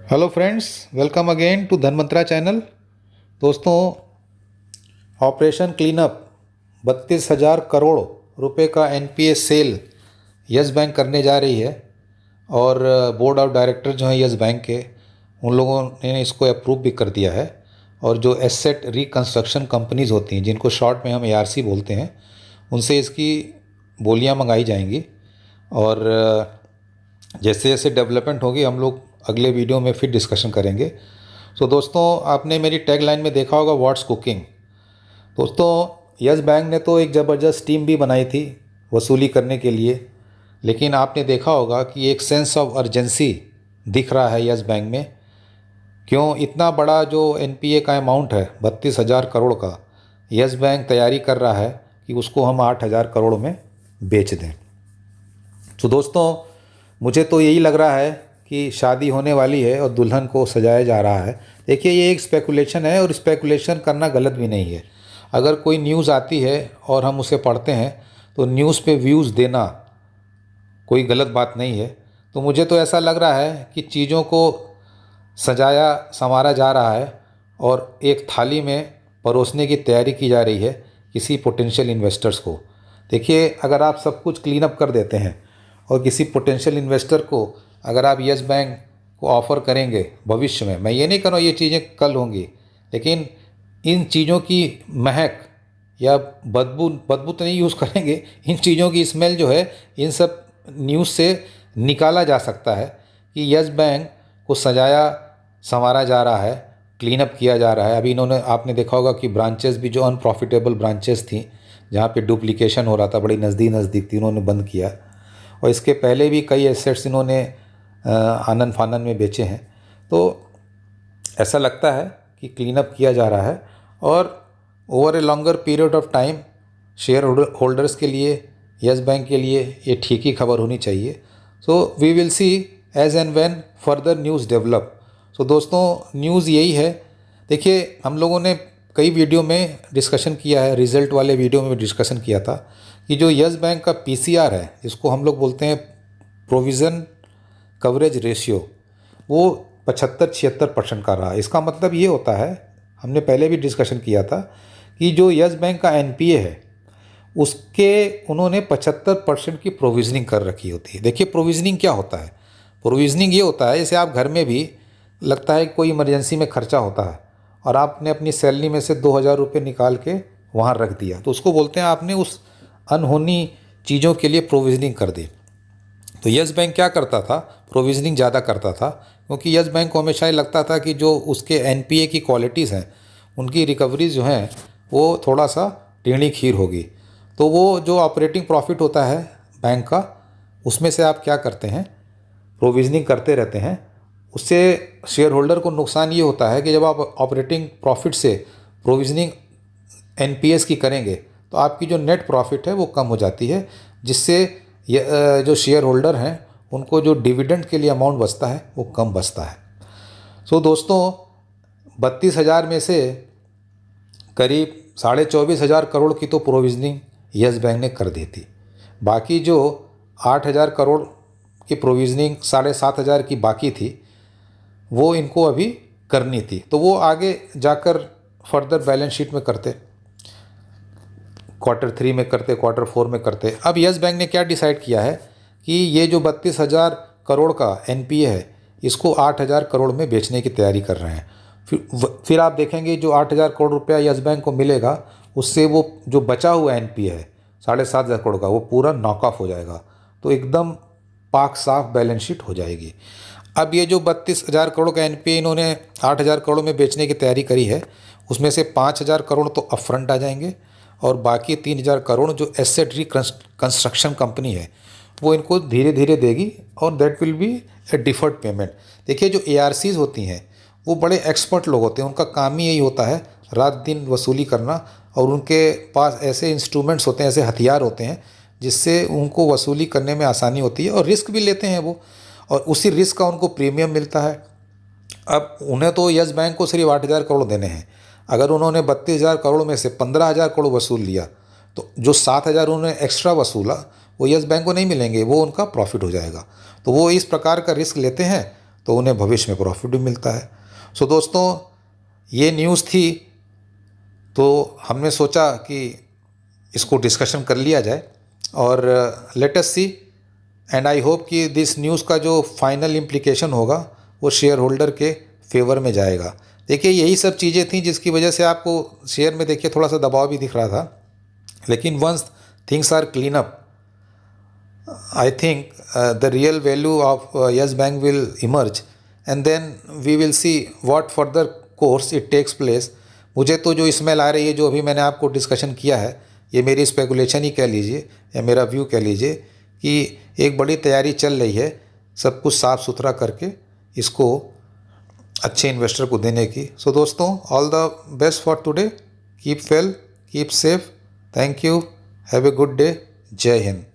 Hello friends, welcome again to Dhanmantra channel. दोस्तों, operation cleanup 32,000 crore रुपए का एनपीए सेल यस बैंक करने जा रही है। और बोर्ड ऑफ डायरेक्टर जो हैं यस बैंक के, उन लोगों ने इसको अप्रूव भी कर दिया है। और जो एसेट रिकंस्ट्रक्शन कंपनीज होती हैं, जिनको शॉर्ट में हम एआरसी बोलते हैं, उनसे इसकी बोलियां मंगाई जाएंगी। और जैसे जैसे डेवलपमेंट होगी हम लोग अगले वीडियो में फिर डिस्कशन करेंगे। तो दोस्तों, आपने मेरी टैगलाइन में देखा होगा, व्हाट्स कुकिंग। दोस्तों, यस बैंक ने तो एक ज़बरदस्त टीम भी बनाई थी वसूली करने के लिए, लेकिन आपने देखा होगा कि एक सेंस ऑफ अर्जेंसी दिख रहा है यस बैंक में। क्यों? इतना बड़ा जो एनपीए का अमाउंट है 32,000 करोड़ का, यस बैंक तैयारी कर रहा है कि उसको हम 8,000 करोड़ में बेच दें। तो दोस्तों, मुझे तो यही लग रहा है कि शादी होने वाली है और दुल्हन को सजाया जा रहा है। देखिए, ये एक स्पेकुलेशन है और स्पेकुलेशन करना गलत भी नहीं है। अगर कोई न्यूज़ आती है और हम उसे पढ़ते हैं तो न्यूज़ पे व्यूज़ देना कोई गलत बात नहीं है। तो मुझे तो ऐसा लग रहा है कि चीज़ों को सजाया संवारा जा रहा है और एक थाली में परोसने की तैयारी की जा रही है किसी पोटेंशियल इन्वेस्टर्स को। देखिए, अगर आप सब कुछ क्लीन अप कर देते हैं और किसी पोटेंशियल इन्वेस्टर को अगर आप यस बैंक को ऑफ़र करेंगे भविष्य में, मैं ये नहीं कह रहा हूँ ये चीज़ें कल होंगी, लेकिन इन चीज़ों की महक या बदबू बदबू तो नहीं यूज़ करेंगे, इन चीज़ों की स्मेल जो है इन सब न्यूज़ से निकाला जा सकता है कि यस बैंक को सजाया संवारा जा रहा है, क्लीन अप किया जा रहा है। अभी इन्होंने, आपने देखा होगा कि ब्रांचेस भी जो अनप्रॉफिटेबल ब्रांचेस थी, जहाँ पे डुप्लीकेशन हो रहा था, बड़ी नज़दीक थी, उन्होंने बंद किया। और इसके पहले भी कई एसेट्स इन्होंने आनन फानन में बेचे हैं। तो ऐसा लगता है कि क्लीन अप किया जा रहा है और over a longer period of time share holders के लिए, यस बैंक के लिए ये ठीक ही खबर होनी चाहिए। So we will see as and when further news develop. So दोस्तों, न्यूज़ यही है। देखिए, हम लोगों ने कई वीडियो में डिस्कशन किया है, रिज़ल्ट वाले वीडियो में डिस्कशन किया था कि जो यस बैंक का पीसीआर है, जिसको हम लोग बोलते हैं प्रोविज़न कवरेज रेशियो, वो 75-76% का रहा। इसका मतलब ये होता है, हमने पहले भी डिस्कशन किया था, कि जो यस बैंक का एनपीए है उसके उन्होंने 75% की प्रोविजनिंग कर रखी होती है। देखिए, प्रोविजनिंग क्या होता है? प्रोविजनिंग ये होता है, जैसे आप घर में भी लगता है कोई इमरजेंसी में खर्चा होता है और आपने अपनी सैलरी में से 2,000 रुपये निकाल के वहाँ रख दिया, तो उसको बोलते हैं आपने उस अनहोनी चीज़ों के लिए प्रोविजनिंग कर दी। तो यस बैंक क्या करता था? प्रोविजनिंग ज़्यादा करता था, क्योंकि यस बैंक को हमेशा ही लगता था कि जो उसके एनपीए की क्वालिटीज़ हैं, उनकी रिकवरीज जो हैं वो थोड़ा सा टेढ़ी खीर होगी। तो वो जो ऑपरेटिंग प्रॉफिट होता है बैंक का, उसमें से आप क्या करते हैं? प्रोविजनिंग करते रहते हैं। उससे शेयर होल्डर को नुकसान ये होता है कि जब आप ऑपरेटिंग प्रॉफिट से प्रोविजनिंग एनपीएस की करेंगे तो आपकी जो नेट प्रॉफिट है वो कम हो जाती है, जिससे जो शेयर होल्डर हैं उनको जो डिविडेंड के लिए अमाउंट बचता है वो कम बचता है। सो दोस्तों, 32,000 में से करीब 24,500 करोड़ की तो प्रोविजनिंग यस बैंक ने कर दी थी। बाकी जो 8,000 करोड़ की प्रोविजनिंग 7,500 की बाकी थी, वो इनको अभी करनी थी। तो वो आगे जाकर फर्दर बैलेंस शीट में करते, Q3 में करते, Q4 में करते। अब यस बैंक ने क्या डिसाइड किया है कि ये जो 32,000 करोड़ का एनपीए है, इसको 8,000 करोड़ में बेचने की तैयारी कर रहे हैं। फिर आप देखेंगे जो 8,000 करोड़ रुपया यस बैंक को मिलेगा, उससे वो जो बचा हुआ एनपीए है 7,500 करोड़ का, वो पूरा नॉक ऑफ हो जाएगा। तो एकदम पाक साफ बैलेंस शीट हो जाएगी। अब ये जो 32,000 करोड़ का एनपीए इन्होंने 8,000 करोड़ में बेचने की तैयारी करी है, उसमें से 5,000 करोड़ तो अपफ्रंट आ जाएंगे और बाकी 3,000 करोड़ जो एसेट रिकंस्ट्रक्शन कंपनी है वो इनको धीरे धीरे देगी, और that will be A deferred payment. देखिए, जो एआरसीज होती हैं वो बड़े एक्सपर्ट लोग होते हैं, उनका काम ही यही होता है रात दिन वसूली करना, और उनके पास ऐसे इंस्ट्रूमेंट्स होते हैं, ऐसे हथियार होते हैं जिससे उनको वसूली करने में आसानी होती है, और रिस्क भी लेते हैं वो, और उसी रिस्क का उनको प्रीमियम मिलता है। अब उन्हें तो यस बैंक को सिर्फ 8,000 करोड़ देने हैं। अगर उन्होंने 32,000 करोड़ में से 15,000 करोड़ वसूल लिया तो जो 7,000 उन्होंने एक्स्ट्रा वसूला वो यस बैंक को नहीं मिलेंगे, वो उनका प्रॉफिट हो जाएगा। तो वो इस प्रकार का रिस्क लेते हैं। तो उन्हें भविष्य में प्रॉफिट भी मिलता है। सो दोस्तों, ये न्यूज़ थी, तो हमने सोचा कि इसको डिस्कशन कर लिया जाए और let us see, and I hope कि दिस न्यूज़ का जो फाइनल इम्प्लीकेशन होगा वो शेयर होल्डर के फेवर में जाएगा। देखिए, यही सब चीज़ें थी जिसकी वजह से आपको शेयर में देखिए थोड़ा सा दबाव भी दिख रहा था, लेकिन once things are clean up, I think the real value of Yes Bank will emerge, and then we will see what further course it takes place. मुझे तो जो स्मेल आ रही है, जो अभी मैंने आपको डिस्कशन किया है, ये मेरी स्पेकुलेशन ही कह लीजिए या मेरा व्यू कह लीजिए कि एक बड़ी तैयारी चल रही है सब कुछ साफ़ सुथरा करके इसको अच्छे इन्वेस्टर को देने की। सो दोस्तों, all the best for today, keep well, keep safe, thank you, have a good day, जय हिंद।